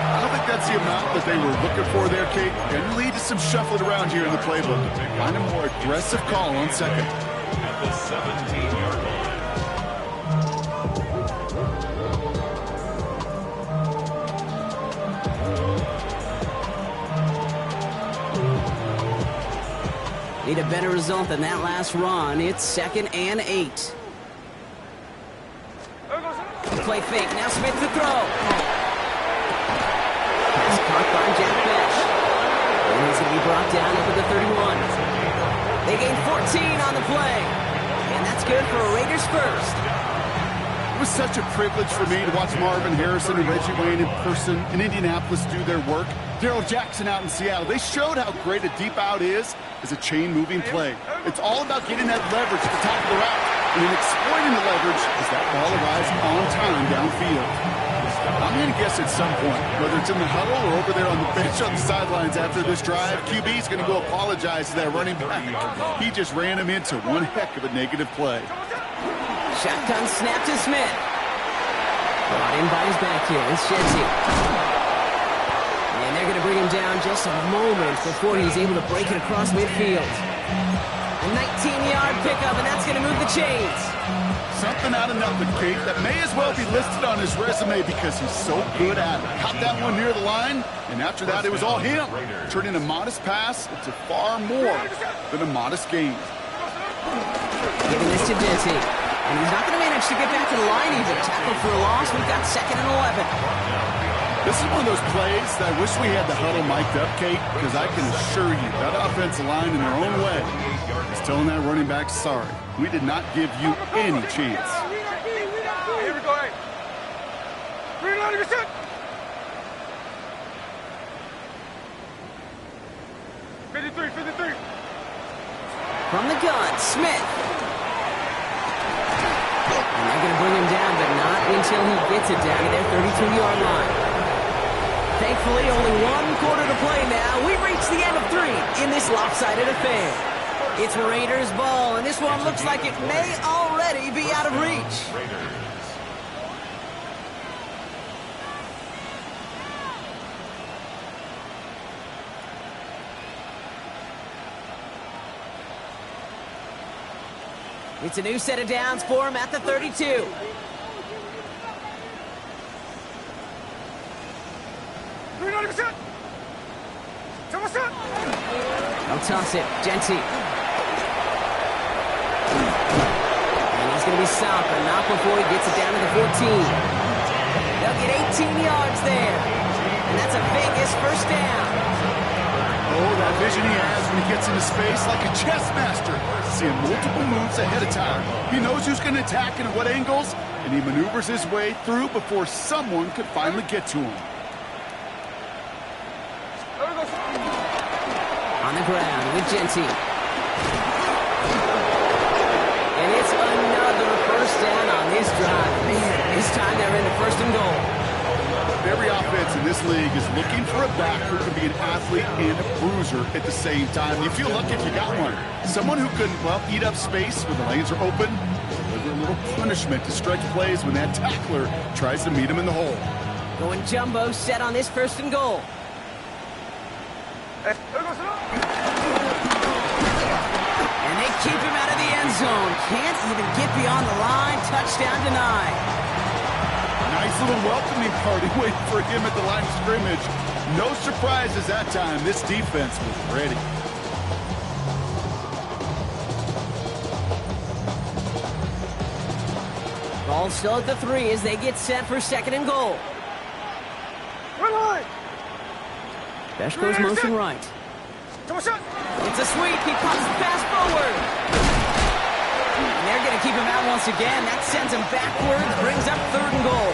I don't think that's the amount that they were looking for there, Kate. And lead to some shuffling around here in the playbook. Find a more aggressive call on 2nd. At the 17-yard line. Need a better result than that last run. It's 2nd and 8. Play fake. Now Smith to throw. Pass caught by Jack Bech. And he's going to be brought down over the 31. They gain 14 on the play. And that's good for a Raiders 1st. It was such a privilege for me to watch Marvin Harrison and Reggie Wayne in person in Indianapolis do their work. Darrell Jackson out in Seattle. They showed how great a deep out is as a chain-moving play. It's all about getting that leverage at the top of the route and then exploiting the leverage as that ball arrives on time downfield. I'm going to guess at some point, whether it's in the huddle or over there on the bench on the sidelines after this drive, QB's going to go apologize to that running back. He just ran him into one heck of a negative play. Shotgun snap to Smith. Brought in by his back heel. It's Shenzi. And they're going to bring him down just a moment before he's able to break it across midfield. A 19-yard pickup, and that's going to move the chains. Something out of nothing, Kate, that may as well be listed on his resume because he's so good at it. Caught that one near the line, and after that, it was all him. Turning a modest pass into far more than a modest gain. Giving this to Genty. And he's not going to manage to get back to the line either. Tackle for a loss. We've got 2nd and 11. This is one of those plays that I wish we had the huddle mic'd up, Kate, because I can assure you that offensive line in their own way is telling that running back, sorry, we did not give you any chance. Here we go, hey. Reloading your shot. 53. From the gun, Smith. And they're going to bring him down, but not until he gets it down to their 32-yard line. Thankfully, only 1 quarter to play now. We've reached the end of 3 in this lopsided affair. It's Raiders ball, and this one looks like it may already be out of reach. It's a new set of downs for him at the 32. They'll toss it. Genty. And he's going to be stopped, but not before he gets it down to the 14. They'll get 18 yards there. And that's a Vegas first down. Oh, that vision he has when he gets into space like a chess master. Seeing multiple moves ahead of time. He knows who's going to attack and at what angles, and he maneuvers his way through before someone could finally get to him. On the ground with Genty. And it's another first down on this drive. Man, this time they're into 1st and goal. Every offense in this league is looking for a back who can be an athlete and a bruiser at the same time. You feel lucky if you got one. Someone who can, well, eat up space when the lanes are open, deliver a little punishment to stretch plays when that tackler tries to meet him in the hole. Going jumbo set on this 1st and goal. And they keep him out of the end zone. Can't even get beyond the line. Touchdown denied. Nice little welcoming party waiting for him at the line of scrimmage. No surprises that time. This defense was ready. Ball still at the 3 as they get set for 2nd and goal. Besh goes motion right. It's a sweep. He pops the pass forward. And they're going to keep him out once again. That sends him backwards, brings up 3rd and goal.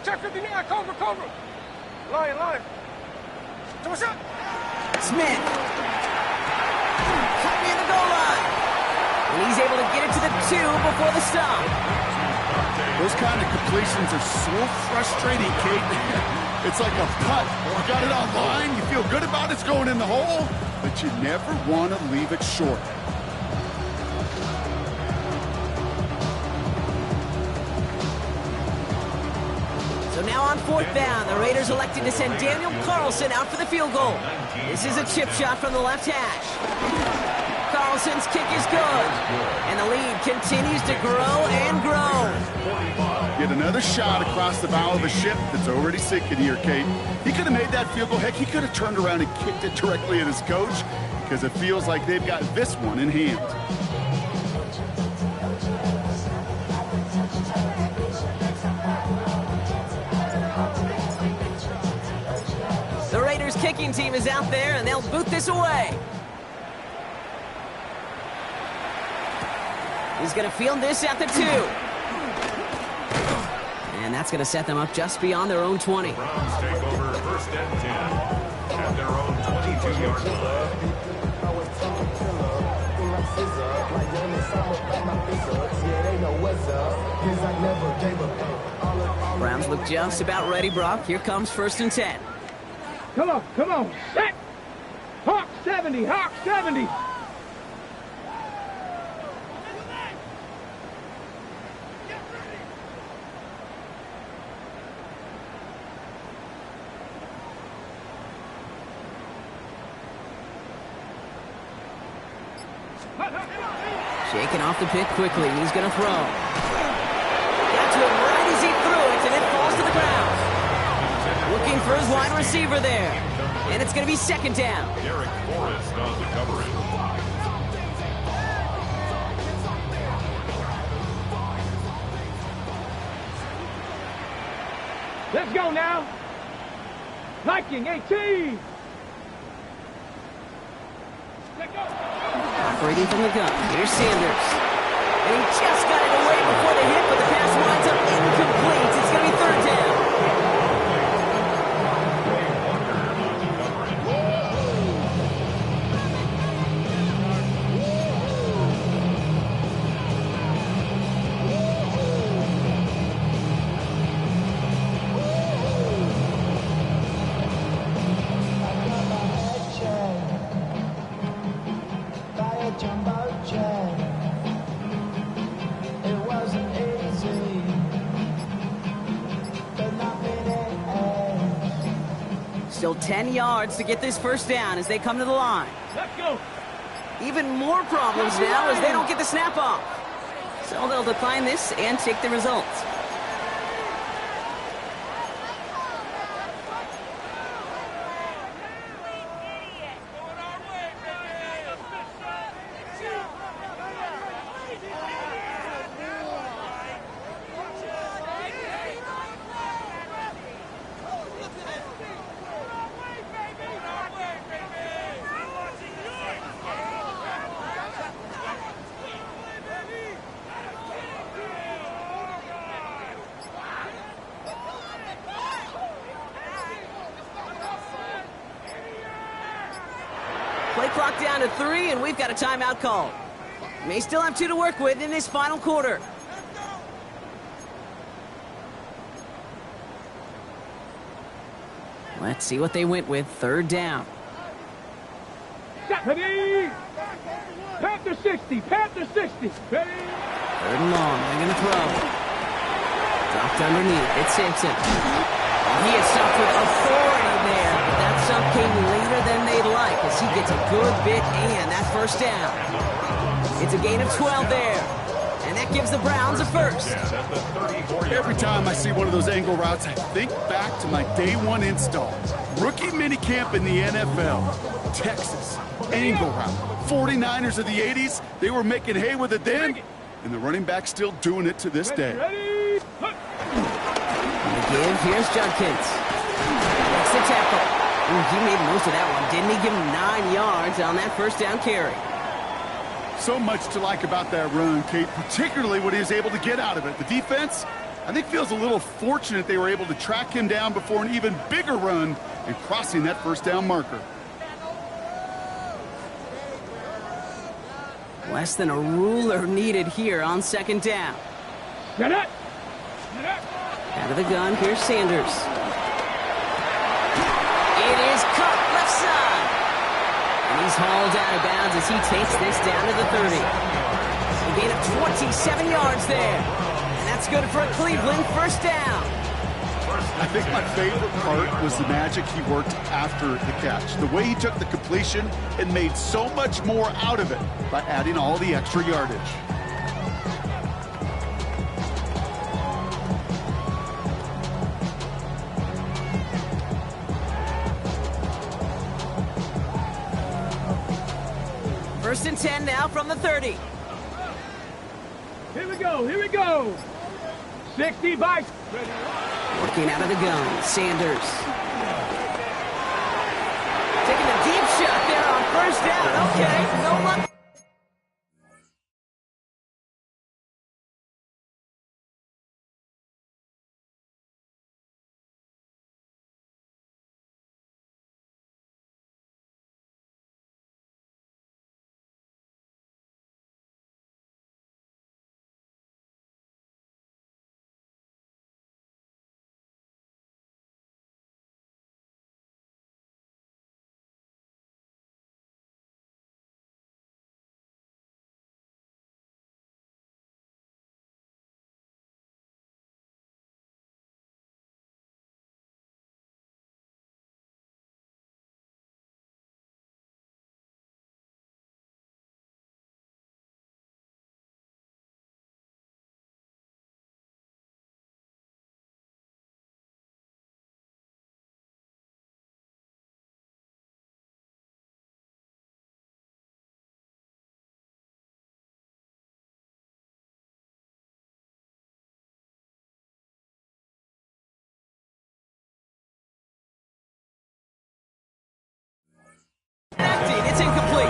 Check 59, cover. Line. Smith. Caught near the goal line. And he's able to get it to the 2 before the stop. Those kind of completions are so frustrating, Kate. It's like a putt. You got it on line, you feel good about it's going in the hole, but you never want to leave it short. So now on 4th down, the Raiders elected to send Daniel Carlson out for the field goal. This is a chip shot from the left hash. Carlson's kick is good, and the lead continues to grow and grow. Get another shot across the bow of a ship that's already sinking here, Kate. He could have made that field goal. Heck, he could have turned around and kicked it directly at his coach because it feels like they've got this one in hand. The Raiders kicking team is out there, and they'll boot this away. He's going to field this at the 2. And that's going to set them up just beyond their own 20. The Browns take over 1st and 10 at their own 22-yard line. Browns look just about ready, Brock. Here comes 1st and 10. Come on, come on. Set. Hawk 70, Hawk 70. Shaking off the pick quickly. He's going to throw. Got to him right as he threw it, and it falls to the ground. Looking for his wide receiver there. And it's going to be 2nd down. Derek Forrest on the coverage. Let's go now. Viking 18. Let's go. Operating from the gun. Here's Sanders. And he just got it away before the hit, but the pass winds up incomplete. It's going to be 3rd down. Still 10 yards to get this 1st down as they come to the line. Let's go. Even more problems now as they don't get the snap off. So they'll decline this and take the results. Play clock down to 3, and we've got a timeout called. May still have 2 to work with in this final quarter. Let's see what they went with. 3rd down. Ready. Panther 60, Panther 60. Ready. 3rd and long. They're going to throw. Dropped underneath. It's Simpson. He is stopped with authority there, but that stop came later than they'd like as he gets a good bit and that 1st down. It's a gain of 12 there, and that gives the Browns a 1st. Every time I see one of those angle routes, I think back to my day 1 install. Rookie minicamp in the NFL. Texas, angle route. 49ers of the 80s, they were making hay with it then, and the running back's still doing it to this day. Ready. Give, here's Judkins. That's the tackle. Ooh, he made most of that one, didn't he? Give him 9 yards on that 1st down carry. So much to like about that run, Kate, particularly what he was able to get out of it. The defense, I think, feels a little fortunate they were able to track him down before an even bigger run and crossing that 1st down marker. Less than a ruler needed here on 2nd down. Get it. Out of the gun, here's Sanders. It is cut left side. And he's hauled out of bounds as he takes this down to the 30. A gain of 27 yards there. And that's good for a Cleveland 1st down. I think my favorite part was the magic he worked after the catch. The way he took the completion and made so much more out of it by adding all the extra yardage. First and 10 now from the 30. Here we go, here we go. 60 by. Working out of the gun, Sanders. Taking a deep shot there on 1st down. Okay, no luck. it's incomplete.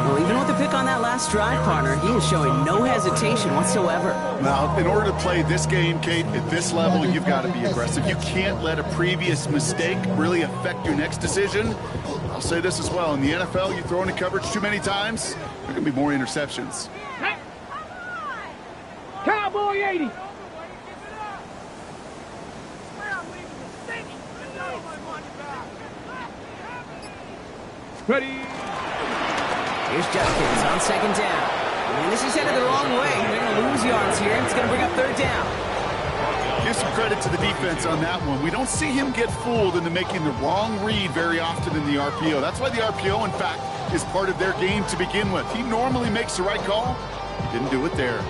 Well, even with the pick on that last drive, partner, he is showing no hesitation whatsoever. Now, in order to play this game, Kate, at this level, you've got to be aggressive. You can't let a previous mistake really affect your next decision. I'll say this as well. In the NFL, you throw into coverage too many times, there are going to be more interceptions. Cowboy 80. Ready. Here's Judkins on second down. And this is headed the wrong way. They're going to lose yards here. It's going to bring up third down. Give some credit to the defense on that one. We don't see him get fooled into making the wrong read very often in the RPO. That's why the RPO, in fact, is part of their game to begin with. He normally makes the right call. He didn't do it there.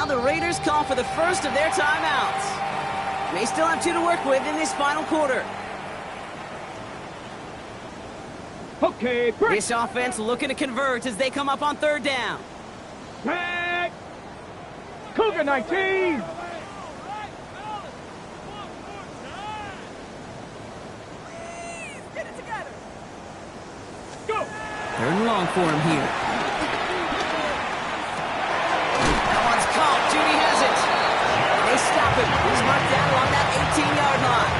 The Raiders call for the first of their timeouts. They still have 2 to work with in this final quarter. Okay, break. This offense looking to convert as they come up on third down. Break. Cougar 19. Get it together. Go. Third and long for him here. Judy has it. They stop him. He's marked down along that 18-yard line.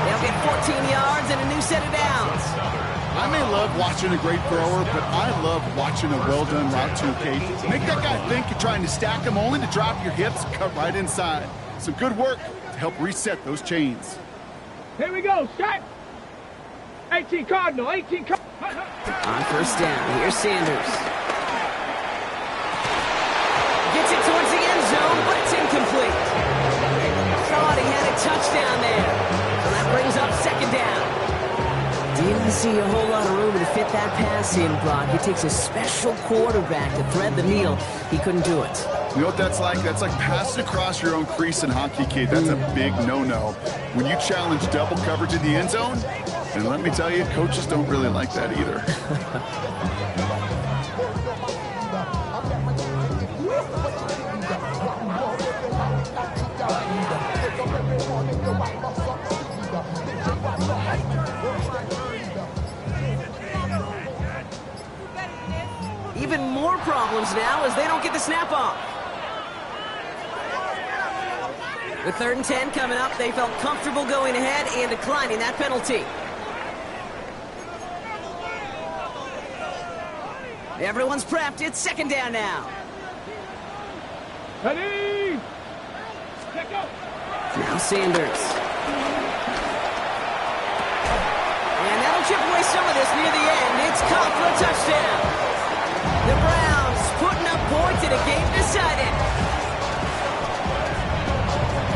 They'll get 14 yards and a new set of downs. I may love watching a great thrower, but I love watching a well-done route too, Kate. Make that guy think you're trying to stack him only to drop your hips and cut right inside. Some good work to help reset those chains. Here we go, Scott. 18 Cardinal, 18 Cardinal. On first down, here's Sanders. Gets it towards the end zone, but it's incomplete. Thought he had a touchdown there. So that brings up second down. Didn't see a whole lot of room to fit that pass in, Brock. It takes a special quarterback to thread the needle. He couldn't do it. You know what that's like? That's like passing across your own crease in hockey, Kate. That's a big no-no. When you challenge double coverage in the end zone, and let me tell you, coaches don't really like that either. Even more problems now as they don't get the snap off. With 3rd and 10 coming up, they felt comfortable going ahead and declining that penalty. Everyone's prepped. It's second down now. Ready. Let go. Now Sanders. And that'll chip away some of this near the end. It's caught for a touchdown. The Browns putting up points in a game decided.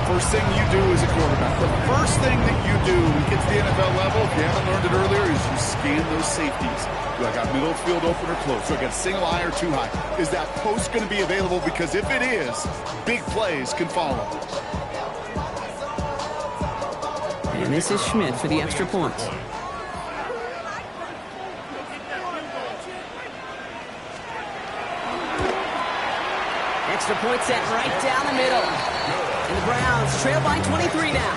First thing you do as a quarterback, the first thing that you do when you get to the NFL level, if you haven't learned it earlier, is you scan those safeties. Do I got middle field open or close? Do I got single high or too high? Is that post going to be available? Because if it is, big plays can follow. And this is Schmidt for the extra point. Extra point set right down the middle. And the Browns trail by 23 now.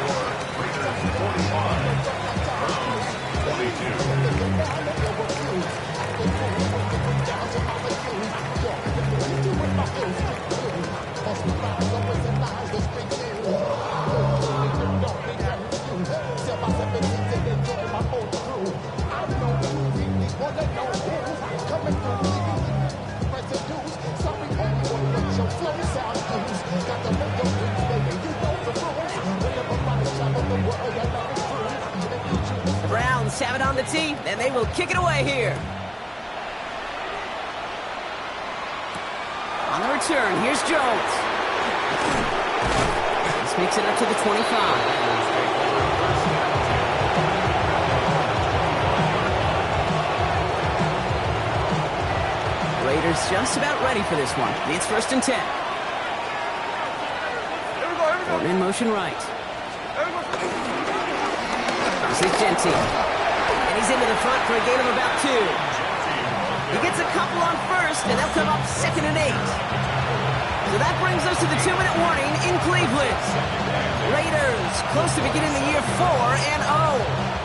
7 on the tee, and they will kick it away here. On the return, here's Jones. This makes it up to the 25. Raiders just about ready for this one. It's 1st and 10. Orton in motion right. This is Genty. And he's into the front for a gain of about 2. He gets a couple on first, and they'll come up 2nd and 8. So that brings us to the 2-minute warning in Cleveland. Raiders close to beginning the year 4-0.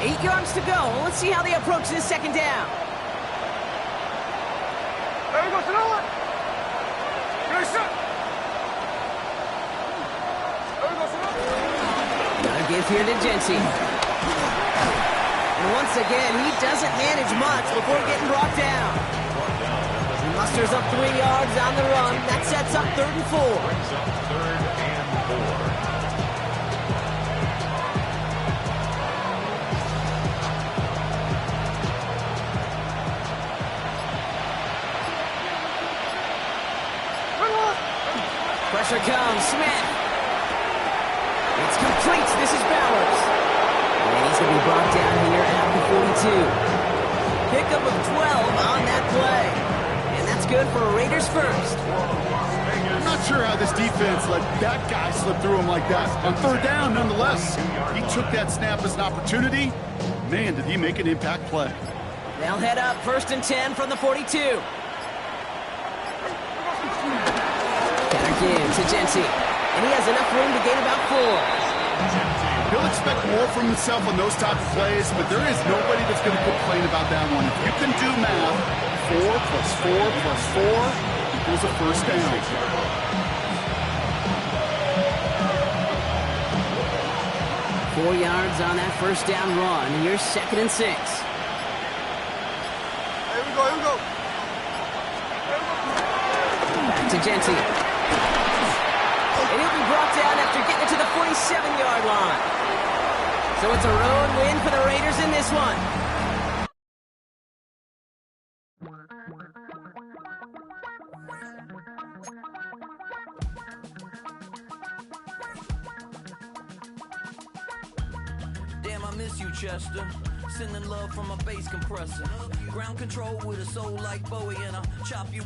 8 yards to go. Let's see how they approach this 2nd down. There we go, Sonoma. Another give here to Genty. And once again, he doesn't manage much before getting brought down. He musters up 3 yards on the run. That sets up 3rd and 4. Brings up 3rd and 4. Pressure comes, Smith. It's complete. This is Bowers. And he's going to be brought down here at the 42. Pickup of 12 on that play. And that's good for a Raiders first. I'm not sure how this defense let that guy slip through him like that. On 3rd down, nonetheless, he took that snap as an opportunity. Man, did he make an impact play. They'll head up 1st and 10 from the 42. To Genty, and he has enough room to gain about 4. He'll expect more from himself on those type of plays, but there is nobody that's going to complain about that one. If you can do math, 4 plus 4 plus 4 equals a 1st down. 4 yards on that 1st down run. Here's 2nd and 6. Here we go, here we go. Back to Genty. And he'll be brought down after getting to the 47-yard line. So it's a road win for the Raiders in this one. Damn, I miss you, Chester. Sending love from a bass compressor. Ground control with a soul like Bowie, and I'll chop you